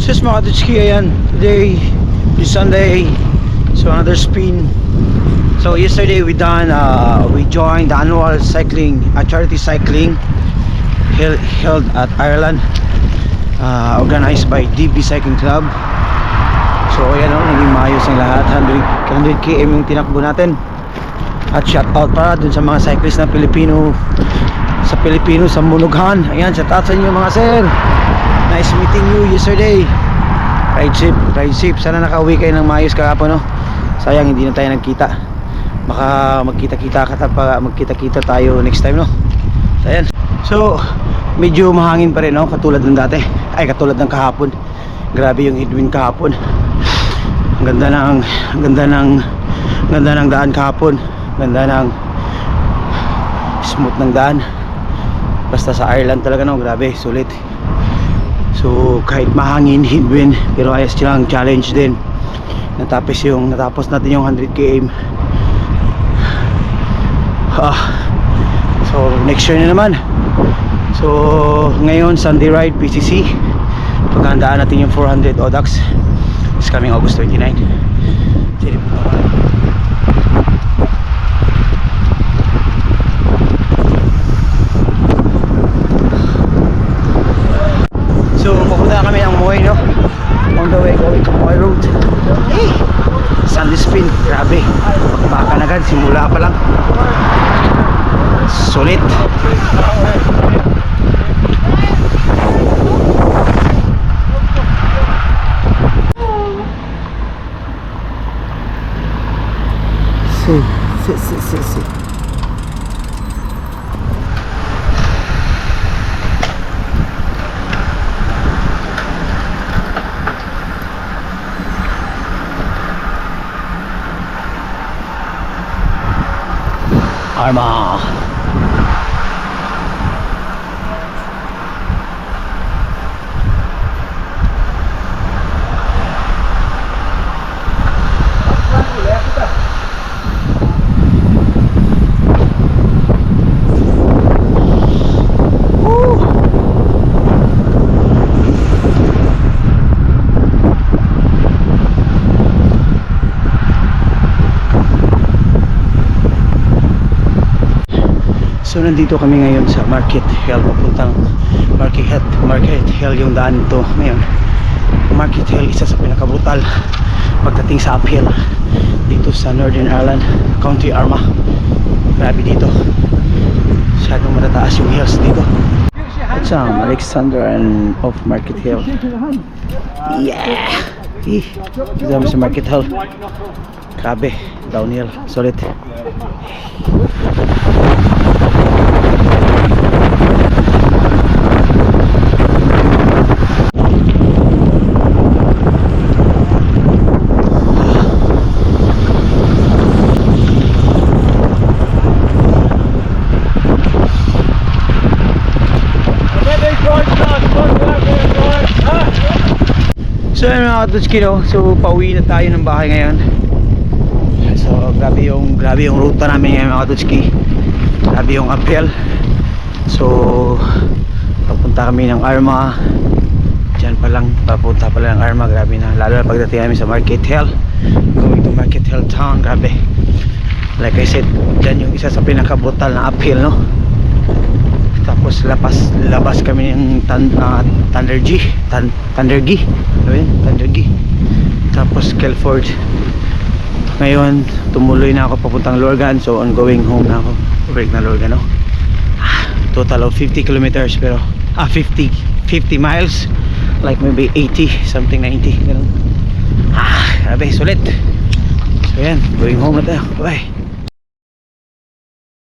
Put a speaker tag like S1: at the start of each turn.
S1: Sis mga Dutchki, ayan. Today is Sunday. So another spin. So yesterday we joined the annual cycling, charity cycling held at Ireland, organized by DB Cycling Club. So ayan o, naging maayos ang lahat. 100 km yung tinakbo natin. At shout out para dun sa mga cyclist na Pilipino sa Munughan. Ayan, shout out sa inyo mga sir. Nice meeting you yesterday. Ride safe. Sana nakauwi kayo ng maayos kahapon, no? Sayang hindi na tayo nagkita. Baka magkita-kita tayo next time, no? So ayan. So medyo mahangin pa rin, no? Katulad ng dati. Katulad ng kahapon. Grabe yung headwind kahapon. Ang ganda ng daan kahapon. Ganda ng smooth ng daan. Basta sa Ireland talaga, no? Grabe, sulit. So kahit mahangin, headwind, pero ayos silang challenge din. Natapos natin yung 100 km. So next year na naman. So ngayon Sunday ride PCC. Paghandaan natin yung 400 Audax. It's coming August 29. So papunta kami ng Moy, no? On the way going to Moy Road. Hey! Sunday spin, grabe. Baka agad, simula pa lang. Sulit. Si. Arma. So nandito kami ngayon sa Market Hill, papuntang Market Hill yung daan nito ngayon. Market Hill, isa sa pinakabrutal pagdating sa uphill dito sa Northern Ireland, County Armagh. Grabe dito, masyadong matataas yung hills dito. It's Alexander and of Market Hill. Yeah! Dito sa Market Hill. Grabe, downhill, solid. So yun mga Dutchki, no? So pauwi na tayo ng bahay ngayon. So grabe yung ruta namin ngayon mga Dutchki. Grabe yung uphill. So papunta kami ng Armagh. Diyan papunta pa lang ng Armagh. Grabe na, lalo na pagdating namin sa Market Hill. Going to Market Hill town, grabe. Like I said, diyan yung isa sa pinaka-brutal na uphill, no? Tapos labas kami ng Tandergy. Tapos Kelford. Ngayon tumuloy na ako papuntang Lorgan. So ongoing home na ako, break na Lorgan, no? Total of 50 kilometers, pero 50 miles, like maybe 80 something, 90 ganun. Grabe, sulit. So yan, going home na tayo. Bye.